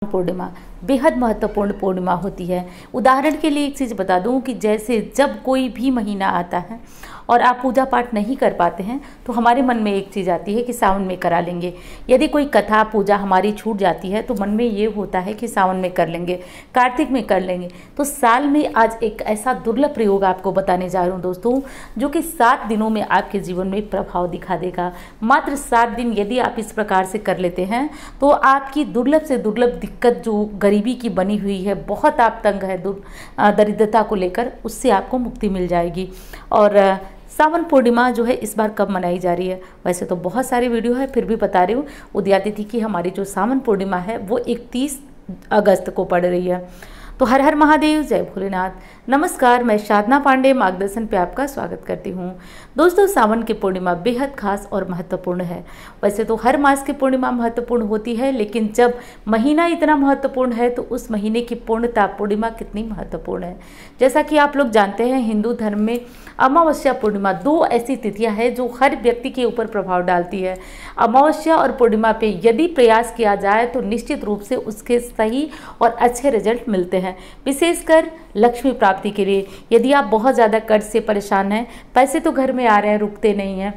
पूर्णिमा बेहद महत्वपूर्ण पूर्णिमा होती है। उदाहरण के लिए एक चीज़ बता दूं कि जैसे जब कोई भी महीना आता है और आप पूजा पाठ नहीं कर पाते हैं तो हमारे मन में एक चीज़ आती है कि सावन में करा लेंगे। यदि कोई कथा पूजा हमारी छूट जाती है तो मन में ये होता है कि सावन में कर लेंगे, कार्तिक में कर लेंगे। तो साल में आज एक ऐसा दुर्लभ प्रयोग आपको बताने जा रहा हूँ दोस्तों, जो कि 7 दिनों में आपके जीवन में प्रभाव दिखा देगा। मात्र 7 दिन यदि आप इस प्रकार से कर लेते हैं तो आपकी दुर्लभ से दुर्लभ दिक्कत जो गरीबी की बनी हुई है, बहुत आप तंग है दरिद्रता को लेकर, उससे आपको मुक्ति मिल जाएगी। और सावन पूर्णिमा जो है इस बार कब मनाई जा रही है, वैसे तो बहुत सारी वीडियो है, फिर भी बता रही हूँ। उदया तिथि की हमारी जो सावन पूर्णिमा है वो 31 अगस्त को पड़ रही है। तो हर हर महादेव, जय भोलेनाथ। नमस्कार, मैं साधना पांडे मार्गदर्शन पे आपका स्वागत करती हूँ। दोस्तों, सावन की पूर्णिमा बेहद खास और महत्वपूर्ण है। वैसे तो हर मास की पूर्णिमा महत्वपूर्ण होती है, लेकिन जब महीना इतना महत्वपूर्ण है तो उस महीने की पूर्णता पूर्णिमा कितनी महत्वपूर्ण है। जैसा कि आप लोग जानते हैं, हिंदू धर्म में अमावस्या पूर्णिमा 2 ऐसी तिथियां हैं जो हर व्यक्ति के ऊपर प्रभाव डालती है। अमावस्या और पूर्णिमा पे यदि प्रयास किया जाए तो निश्चित रूप से उसके सही और अच्छे रिजल्ट मिलते हैं, विशेषकर लक्ष्मी प्राप्ति के लिए। यदि आप बहुत ज़्यादा कर्ज से परेशान हैं, पैसे तो घर में आ रहे हैं, रुकते नहीं हैं,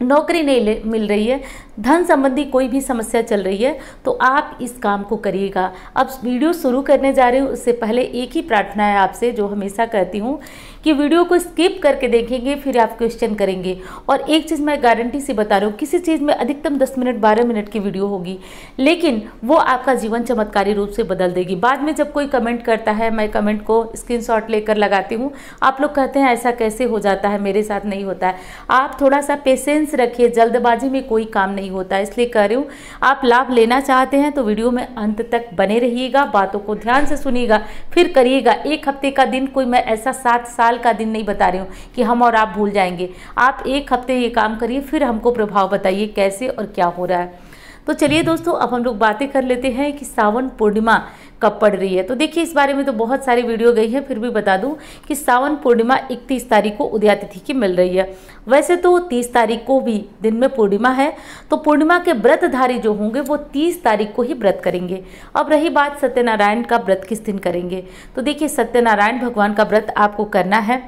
नौकरी नहीं मिल रही है, धन संबंधी कोई भी समस्या चल रही है, तो आप इस काम को करिएगा। अब वीडियो शुरू करने जा रही हूँ, उससे पहले एक ही प्रार्थना है आपसे, जो हमेशा कहती हूँ कि वीडियो को स्किप करके देखेंगे, फिर आप क्वेश्चन करेंगे। और एक चीज़ मैं गारंटी से बता रही हूँ, किसी चीज़ में अधिकतम 10 मिनट 12 मिनट की वीडियो होगी, लेकिन वो आपका जीवन चमत्कारी रूप से बदल देगी। बाद में जब कोई कमेंट करता है, मैं कमेंट को स्क्रीनशॉट लेकर लगाती हूँ, आप लोग कहते हैं ऐसा कैसे हो जाता है, मेरे साथ नहीं होता है। आप थोड़ा सा पेशेंस रखिए, जल्दबाजी में कोई काम नहीं होता है, इसलिए कह रही हूँ। आप लाभ लेना चाहते हैं तो वीडियो में अंत तक बने रहिएगा, बातों को ध्यान से सुनिएगा, फिर करिएगा। 1 हफ्ते का दिन कोई मैं ऐसा 7 साल का दिन नहीं बता रही हूँ कि हम और आप भूल जाएंगे। आप 1 हफ्ते ये काम करिए, फिर हमको प्रभाव बताइए कैसे और क्या हो रहा है। तो चलिए दोस्तों, अब हम लोग बातें कर लेते हैं कि सावन पूर्णिमा कब पड़ रही है। तो देखिए, इस बारे में तो बहुत सारी वीडियो गई है, फिर भी बता दूं कि सावन पूर्णिमा 31 तारीख को उदया तिथि की मिल रही है। वैसे तो 30 तारीख को भी दिन में पूर्णिमा है, तो पूर्णिमा के व्रतधारी जो होंगे वो 30 तारीख को ही व्रत करेंगे। अब रही बात सत्यनारायण का व्रत किस दिन करेंगे, तो देखिए, सत्यनारायण भगवान का व्रत आपको करना है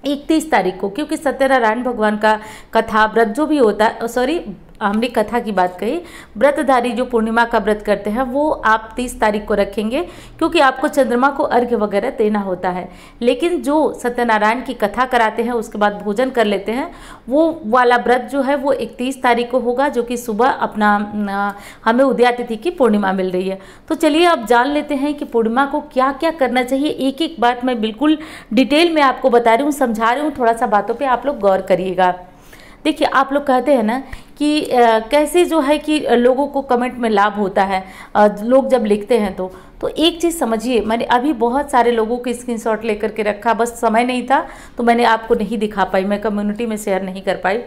31 तारीख को, क्योंकि सत्यनारायण भगवान का कथा व्रत जो भी होता है, हमने कथा की बात कही, व्रतधारी जो पूर्णिमा का व्रत करते हैं वो आप 30 तारीख को रखेंगे, क्योंकि आपको चंद्रमा को अर्घ्य वगैरह देना होता है। लेकिन जो सत्यनारायण की कथा कराते हैं उसके बाद भोजन कर लेते हैं, वो वाला व्रत जो है वो 31 तारीख को होगा, जो कि सुबह अपना हमें उदया तिथि की पूर्णिमा मिल रही है। तो चलिए अब जान लेते हैं कि पूर्णिमा को क्या क्या करना चाहिए। एक एक बात मैं बिल्कुल डिटेल में आपको बता रही हूँ, समझा रही हूँ, थोड़ा सा बातों पर आप लोग गौर करिएगा। देखिए, आप लोग कहते हैं ना कि कैसे जो है कि लोगों को कमेंट में लाभ होता है, लोग जब लिखते हैं तो एक चीज़ समझिए, मैंने अभी बहुत सारे लोगों के स्क्रीनशॉट लेकर के रखा, बस समय नहीं था तो मैंने आपको नहीं दिखा पाई, मैं कम्युनिटी में शेयर नहीं कर पाई।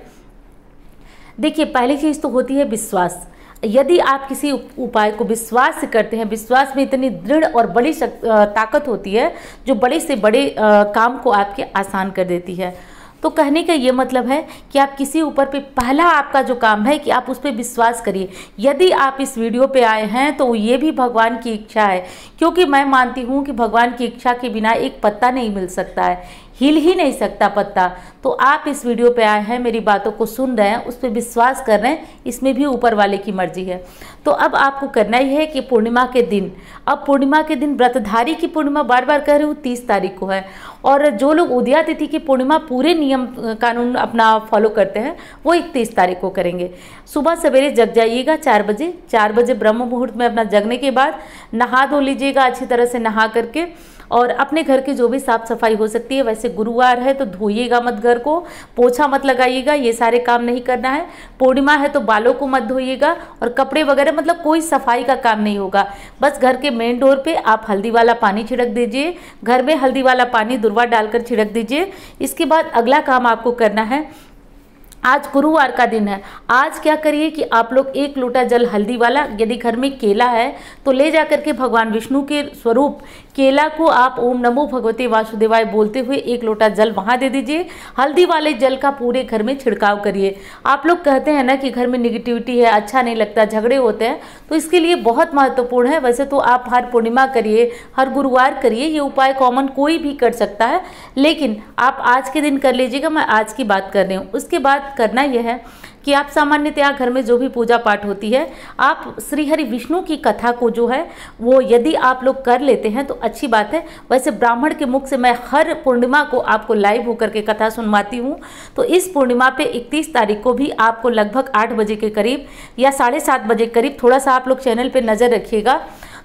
देखिए, पहली चीज़ तो होती है विश्वास। यदि आप किसी उपाय को विश्वास से करते हैं, विश्वास में इतनी दृढ़ और बड़ी ताकत होती है जो बड़े से बड़े काम को आपके आसान कर देती है। तो कहने का ये मतलब है कि आप किसी ऊपर पे पहला आपका जो काम है कि आप उस पर विश्वास करिए। यदि आप इस वीडियो पे आए हैं तो ये भी भगवान की इच्छा है, क्योंकि मैं मानती हूँ कि भगवान की इच्छा के बिना एक पत्ता नहीं मिल सकता है, हिल ही नहीं सकता पत्ता। तो आप इस वीडियो पे आए हैं, मेरी बातों को सुन रहे हैं, उस पर विश्वास कर रहे हैं, इसमें भी ऊपर वाले की मर्जी है। तो अब आपको करना ही है कि पूर्णिमा के दिन, अब पूर्णिमा के दिन व्रतधारी की पूर्णिमा बार बार कह रही हूँ 30 तारीख को है, और जो लोग उदया तिथि की पूर्णिमा पूरे नियम कानून अपना फॉलो करते हैं वो 31 तारीख को करेंगे। सुबह सवेरे जग जाइएगा 4 बजे, 4 बजे ब्रह्म मुहूर्त में अपना जगने के बाद नहा धो लीजिएगा अच्छी तरह से, नहा करके, और अपने घर की जो भी साफ सफाई हो सकती है, वैसे गुरुवार है तो धोइएगा मत घर को, पोछा मत लगाइएगा, ये सारे काम नहीं करना है। पूर्णिमा है तो बालों को मत धोइएगा, और कपड़े वगैरह मतलब कोई सफाई का काम नहीं होगा। बस घर के मेन डोर पे आप हल्दी वाला पानी छिड़क दीजिए, घर में हल्दी वाला पानी दुर्वा डालकर छिड़क दीजिए। इसके बाद अगला काम आपको करना है, आज गुरुवार का दिन है। आज क्या करिए कि आप लोग 1 लोटा जल हल्दी वाला, यदि घर में केला है तो ले जा करके भगवान विष्णु के स्वरूप केला को आप ओम नमो भगवते वासुदेवाय बोलते हुए 1 लोटा जल वहाँ दे दीजिए। हल्दी वाले जल का पूरे घर में छिड़काव करिए। आप लोग कहते हैं ना कि घर में निगेटिविटी है, अच्छा नहीं लगता, झगड़े होते हैं, तो इसके लिए बहुत महत्वपूर्ण है। वैसे तो आप हर पूर्णिमा करिए, हर गुरुवार करिए, ये उपाय कॉमन कोई भी कर सकता है, लेकिन आप आज के दिन कर लीजिएगा। मैं आज की बात कर रही हूँ। उसके बाद करना यह है कि आप सामान्यतया घर में जो भी पूजा पाठ होती है, आप श्री हरि विष्णु की कथा को जो है वो यदि आप लोग कर लेते हैं तो अच्छी बात है। वैसे ब्राह्मण के मुख से मैं हर पूर्णिमा को आपको लाइव होकर के कथा सुनवाती हूँ। तो इस पूर्णिमा पे 31 तारीख को भी आपको लगभग 8 बजे के करीब या 7:30 बजे करीब, थोड़ा सा आप लोग चैनल पर नज़र रखिएगा,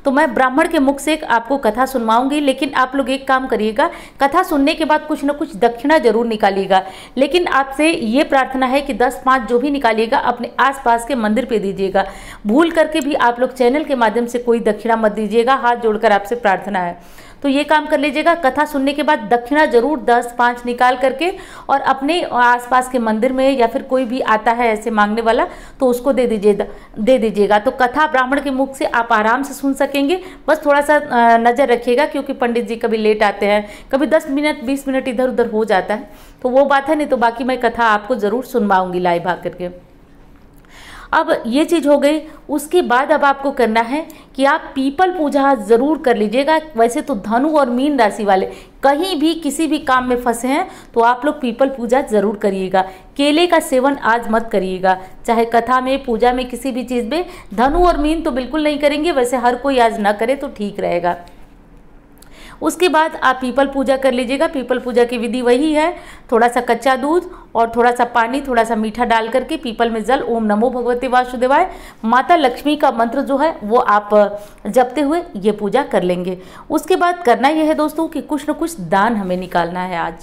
तो मैं ब्राह्मण के मुख से आपको कथा सुनवाऊंगी। लेकिन आप लोग एक काम करिएगा, कथा सुनने के बाद कुछ न कुछ दक्षिणा जरूर निकालिएगा। लेकिन आपसे ये प्रार्थना है कि 10-5 जो भी निकालिएगा अपने आसपास के मंदिर पे दीजिएगा। भूल करके भी आप लोग चैनल के माध्यम से कोई दक्षिणा मत दीजिएगा। हाथ जोड़कर आपसे प्रार्थना है, तो ये काम कर लीजिएगा। कथा सुनने के बाद दक्षिणा जरूर 10-5 निकाल करके और अपने आसपास के मंदिर में या फिर कोई भी आता है ऐसे मांगने वाला तो उसको दे दीजिएगा। तो कथा ब्राह्मण के मुख से आप आराम से सुन सकेंगे। बस थोड़ा सा नज़र रखिएगा, क्योंकि पंडित जी कभी लेट आते हैं, कभी 10 मिनट 20 मिनट इधर उधर हो जाता है, तो वो बात है। नहीं तो बाकी मैं कथा आपको ज़रूर सुनवाऊँगी लाइव आकर के। अब ये चीज़ हो गई। उसके बाद अब आपको करना है कि आप पीपल पूजा ज़रूर कर लीजिएगा। वैसे तो धनु और मीन राशि वाले कहीं भी किसी भी काम में फंसे हैं तो आप लोग पीपल पूजा ज़रूर करिएगा। केले का सेवन आज मत करिएगा, चाहे कथा में, पूजा में, किसी भी चीज़ में। धनु और मीन तो बिल्कुल नहीं करेंगे, वैसे हर कोई आज ना करे तो ठीक रहेगा। उसके बाद आप पीपल पूजा कर लीजिएगा। पीपल पूजा की विधि वही है, थोड़ा सा कच्चा दूध और थोड़ा सा पानी, थोड़ा सा मीठा डाल करके पीपल में जल, ओम नमो भगवते वासुदेवाय, माता लक्ष्मी का मंत्र जो है वो आप जपते हुए ये पूजा कर लेंगे। उसके बाद करना यह है दोस्तों कि कुछ न कुछ दान हमें निकालना है।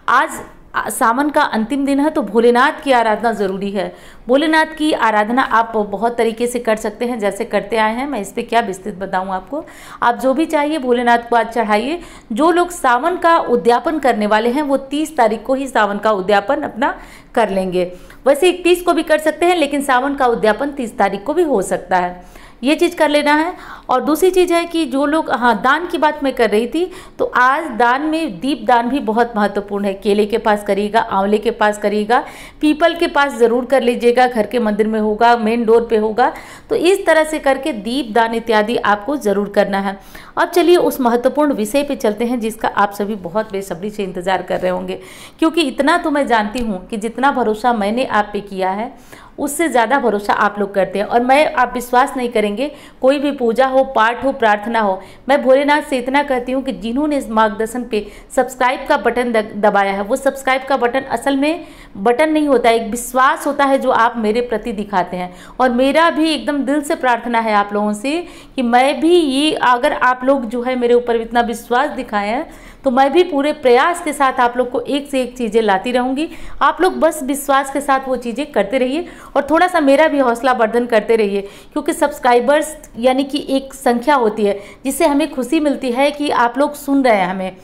आज सावन का अंतिम दिन है, तो भोलेनाथ की आराधना ज़रूरी है। भोलेनाथ की आराधना आप बहुत तरीके से कर सकते हैं, जैसे करते आए हैं। मैं इस पर क्या विस्तृत बताऊं आपको। आप जो भी चाहिए भोलेनाथ को आज चढ़ाइए। जो लोग सावन का उद्यापन करने वाले हैं वो 30 तारीख को ही सावन का उद्यापन अपना कर लेंगे। वैसे 31 को भी कर सकते हैं, लेकिन सावन का उद्यापन 30 तारीख को भी हो सकता है। ये चीज़ कर लेना है। और दूसरी चीज़ है कि जो लोग, हाँ, दान की बात मैं कर रही थी, तो आज दान में दीप दान भी बहुत महत्वपूर्ण है। केले के पास करिएगा, आंवले के पास करिएगा, पीपल के पास ज़रूर कर लीजिएगा, घर के मंदिर में होगा, मेन डोर पे होगा। तो इस तरह से करके दीप दान इत्यादि आपको ज़रूर करना है। अब चलिए उस महत्वपूर्ण विषय पे चलते हैं जिसका आप सभी बहुत बेसब्री से इंतज़ार कर रहे होंगे, क्योंकि इतना तो मैं जानती हूँ कि जितना भरोसा मैंने आप पे किया है उससे ज़्यादा भरोसा आप लोग करते हैं। और मैं, आप विश्वास नहीं करेंगे, कोई भी पूजा हो, पाठ हो, प्रार्थना हो, मैं भोलेनाथ से इतना कहती हूँ कि जिन्होंने इस मार्गदर्शन पे सब्सक्राइब का बटन दबाया है, वो सब्सक्राइब का बटन असल में बटन नहीं होता है, एक विश्वास होता है जो आप मेरे प्रति दिखाते हैं। और मेरा भी एकदम दिल से प्रार्थना है आप लोगों से कि मैं भी ये, अगर आप लोग जो है मेरे ऊपर इतना विश्वास दिखाए हैं, तो मैं भी पूरे प्रयास के साथ आप लोग को एक से एक चीज़ें लाती रहूँगी। आप लोग बस विश्वास के साथ वो चीज़ें करते रहिए और थोड़ा सा मेरा भी हौसला वर्धन करते रहिए, क्योंकि सब्सक्राइबर्स यानी कि एक संख्या होती है जिससे हमें खुशी मिलती है कि आप लोग सुन रहे हैं हमें।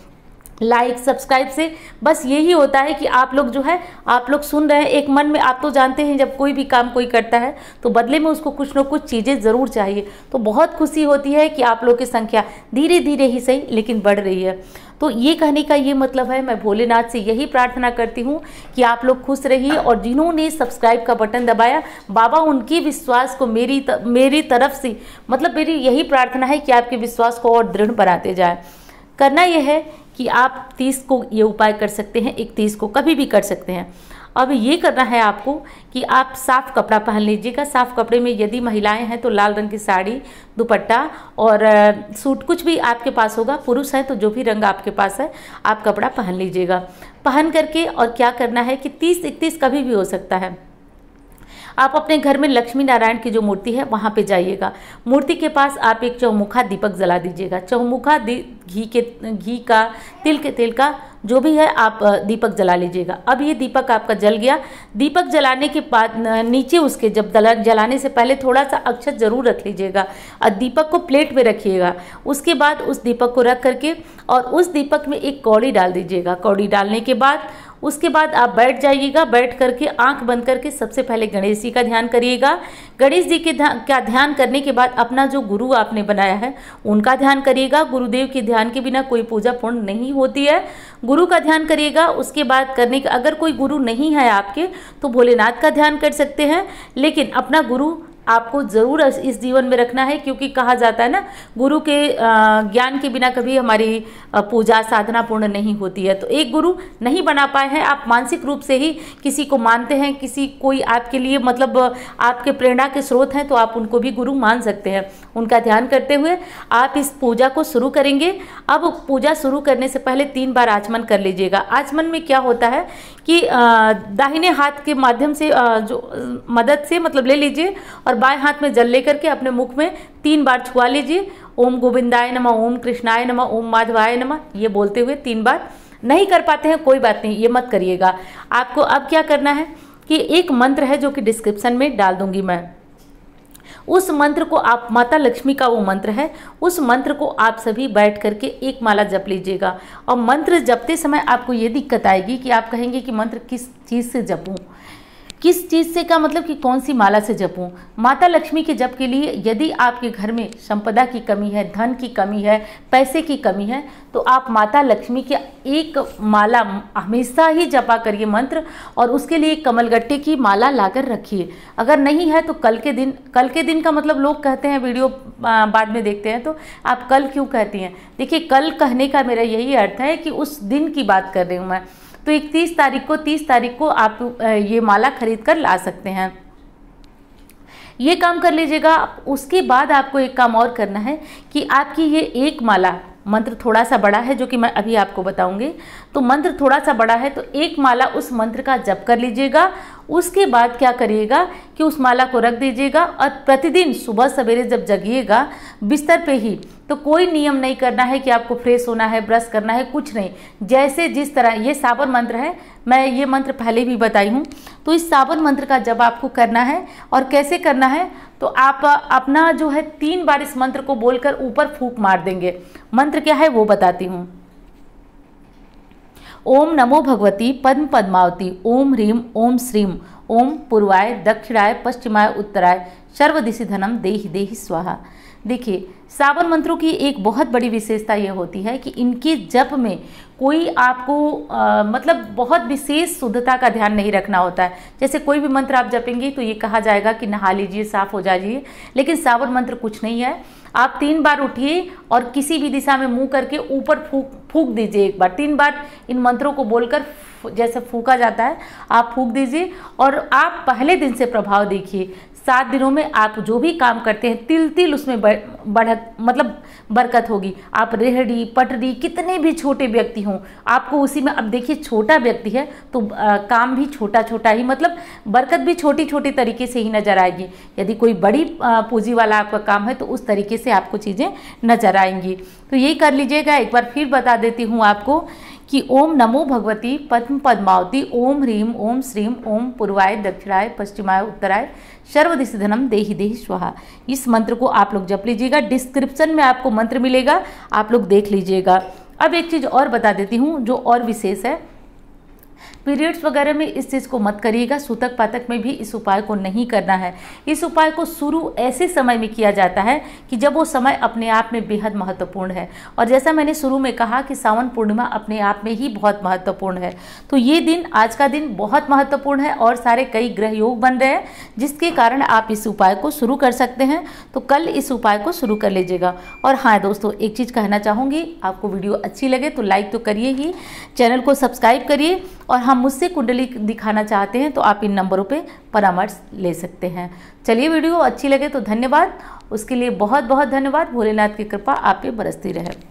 लाइक सब्सक्राइब से बस यही होता है कि आप लोग जो है, आप लोग सुन रहे हैं। एक मन में, आप तो जानते हैं जब कोई भी काम कोई करता है तो बदले में उसको कुछ न कुछ चीज़ें ज़रूर चाहिए। तो बहुत खुशी होती है कि आप लोग की संख्या धीरे धीरे ही सही लेकिन बढ़ रही है। तो ये कहने का ये मतलब है, मैं भोलेनाथ से यही प्रार्थना करती हूँ कि आप लोग खुश रहिए। और जिन्होंने सब्सक्राइब का बटन दबाया, बाबा उनके विश्वास को मेरी तरफ से, मतलब मेरी यही प्रार्थना है कि आपके विश्वास को और दृढ़ बनाते जाए। करना यह है कि आप 30 को ये उपाय कर सकते हैं, 31 को कभी भी कर सकते हैं। अब ये करना है आपको कि आप साफ़ कपड़ा पहन लीजिएगा। साफ़ कपड़े में यदि महिलाएं हैं तो लाल रंग की साड़ी, दुपट्टा और सूट, कुछ भी आपके पास होगा। पुरुष हैं तो जो भी रंग आपके पास है आप कपड़ा पहन लीजिएगा। पहन करके और क्या करना है कि 30-31 कभी भी हो सकता है, आप अपने घर में लक्ष्मी नारायण की जो मूर्ति है वहाँ पे जाइएगा। मूर्ति के पास आप एक चौमुखा दीपक जला दीजिएगा। चौमुखा घी का, तिल के तेल का, जो भी है आप दीपक जला लीजिएगा। अब ये दीपक आपका जल गया। दीपक जलाने के बाद नीचे उसके, जब जलाने से पहले थोड़ा सा अक्षत जरूर रख लीजिएगा और दीपक को प्लेट में रखिएगा। उसके बाद उस दीपक को रख करके और उस दीपक में एक कौड़ी डाल दीजिएगा। कौड़ी डालने के बाद उसके बाद आप बैठ जाइएगा। बैठ करके आंख बंद करके सबसे पहले गणेश जी का ध्यान करिएगा। गणेश जी के का ध्यान करने के बाद अपना जो गुरु आपने बनाया है उनका ध्यान करिएगा। गुरुदेव के ध्यान के बिना कोई पूजा पूर्ण नहीं होती है। गुरु का ध्यान करिएगा। उसके बाद करने का, अगर कोई गुरु नहीं है आपके तो भोलेनाथ का ध्यान कर सकते हैं, लेकिन अपना गुरु आपको ज़रूर इस जीवन में रखना है, क्योंकि कहा जाता है ना, गुरु के ज्ञान के बिना कभी हमारी पूजा साधना पूर्ण नहीं होती है। तो एक गुरु नहीं बना पाए हैं, आप मानसिक रूप से ही किसी को मानते हैं, किसी कोई आपके लिए मतलब आपके प्रेरणा के स्रोत हैं, तो आप उनको भी गुरु मान सकते हैं। उनका ध्यान करते हुए आप इस पूजा को शुरू करेंगे। अब पूजा शुरू करने से पहले 3 बार आचमन कर लीजिएगा। आचमन में क्या होता है कि दाहिने हाथ के माध्यम से जो मदद से मतलब ले लीजिए और बाएं हाथ में जल लेकर के अपने मुख में 3 बार छुआ लीजिए। ओम गोविंदाय नमः, ओम कृष्णाय नमः, ओम माधवाय नमः, ये बोलते हुए 3 बार। नहीं कर पाते हैं कोई बात नहीं, ये मत करिएगा। आपको अब क्या करना है कि एक मंत्र है जो कि डिस्क्रिप्शन में डाल दूंगी मैं, उस मंत्र को आप, माता लक्ष्मी का वो मंत्र है, उस मंत्र को आप सभी बैठ करके एक माला जप लीजिएगा। और मंत्र जपते समय आपको ये दिक्कत आएगी कि आप कहेंगे कि मंत्र किस चीज़ से जपूं, किस चीज़ से का मतलब कि कौन सी माला से जपूं। माता लक्ष्मी के जप के लिए यदि आपके घर में संपदा की कमी है, धन की कमी है, पैसे की कमी है, तो आप माता लक्ष्मी के एक माला हमेशा ही जपा करिए मंत्र, और उसके लिए कमलगट्टे की माला लाकर रखिए। अगर नहीं है तो कल के दिन का मतलब लोग कहते हैं, वीडियो बाद में देखते हैं तो आप कल क्यों कहती हैं। देखिए, कल कहने का मेरा यही अर्थ है कि उस दिन की बात कर रही हूँ मैं। तो 30 तारीख को आप ये माला खरीद कर ला सकते हैं। ये काम कर लीजिएगा। उसके बाद आपको एक काम और करना है कि आपकी ये एक माला, मंत्र थोड़ा सा बड़ा है जो कि मैं अभी आपको बताऊंगी, तो मंत्र थोड़ा सा बड़ा है, तो एक माला उस मंत्र का जप कर लीजिएगा। उसके बाद क्या करिएगा कि उस माला को रख दीजिएगा और प्रतिदिन सुबह सवेरे जब जगिएगा बिस्तर पे ही, तो कोई नियम नहीं करना है कि आपको फ्रेश होना है, ब्रश करना है, कुछ नहीं। जैसे जिस तरह, ये सावन मंत्र है, मैं ये मंत्र पहले भी बताई हूँ, तो इस सावन मंत्र का जब आपको करना है और कैसे करना है, तो आप अपना जो है 3 बार इस मंत्र को बोलकर ऊपर फूंक मार देंगे। मंत्र क्या है वो बताती हूँ। ओम नमो भगवती पद्म पद्मावती, ओम ह्रीम ओम श्रीम, ओम पूर्वाय दक्षिणाय पश्चिमाय उत्तराय, सर्वदिशि धनम देहि देहि स्वाहा। देखिए, सावन मंत्रों की एक बहुत बड़ी विशेषता यह होती है कि इनके जप में कोई आपको मतलब बहुत विशेष शुद्धता का ध्यान नहीं रखना होता है। जैसे कोई भी मंत्र आप जपेंगे तो ये कहा जाएगा कि नहा लीजिए, साफ हो जाइए, लेकिन सावन मंत्र कुछ नहीं है। आप 3 बार उठिए और किसी भी दिशा में मुंह करके ऊपर फूंक दीजिए। एक बार 3 बार इन मंत्रों को बोलकर जैसे फूंका जाता है आप फूंक दीजिए, और आप पहले दिन से प्रभाव देखिए। 7 दिनों में आप जो भी काम करते हैं तिल तिल उसमें बढ़त मतलब बरकत होगी। आप रेहड़ी पटरी कितने भी छोटे व्यक्ति हों, आपको उसी में, अब देखिए छोटा व्यक्ति है तो काम भी छोटा छोटा ही, मतलब बरकत भी छोटी छोटी तरीके से ही नजर आएगी। यदि कोई बड़ी पूंजी वाला आपका काम है तो उस तरीके से आपको चीज़ें नजर आएंगी। तो यही कर लीजिएगा। एक बार फिर बता देती हूँ आपको कि ओम नमो भगवती पद्म पद्मावती, ओम ह्रीम ओम श्रीम, ओम पूर्वाय दक्षिणाय पश्चिमाय उत्तराय, सर्वदिशि धनम देहि देहि स्वाहा। इस मंत्र को आप लोग जप लीजिएगा। डिस्क्रिप्शन में आपको मंत्र मिलेगा, आप लोग देख लीजिएगा। अब एक चीज़ और बता देती हूँ जो और विशेष है। पीरियड्स वगैरह में इस चीज़ को मत करिएगा। सूतक पातक में भी इस उपाय को नहीं करना है। इस उपाय को शुरू ऐसे समय में किया जाता है कि जब वो समय अपने आप में बेहद महत्वपूर्ण है। और जैसा मैंने शुरू में कहा कि सावन पूर्णिमा अपने आप में ही बहुत महत्वपूर्ण है, तो ये दिन, आज का दिन बहुत महत्वपूर्ण है और सारे कई ग्रह योग बन रहे हैं, जिसके कारण आप इस उपाय को शुरू कर सकते हैं। तो कल इस उपाय को शुरू कर लीजिएगा। और हाँ दोस्तों, एक चीज़ कहना चाहूँगी, आपको वीडियो अच्छी लगे तो लाइक तो करिए ही, चैनल को सब्सक्राइब करिए, और हम मुझसे कुंडली दिखाना चाहते हैं तो आप इन नंबरों पे परामर्श ले सकते हैं। चलिए, वीडियो अच्छी लगे तो धन्यवाद, उसके लिए बहुत बहुत धन्यवाद। भोलेनाथ की कृपा आप पे बरसती रहे।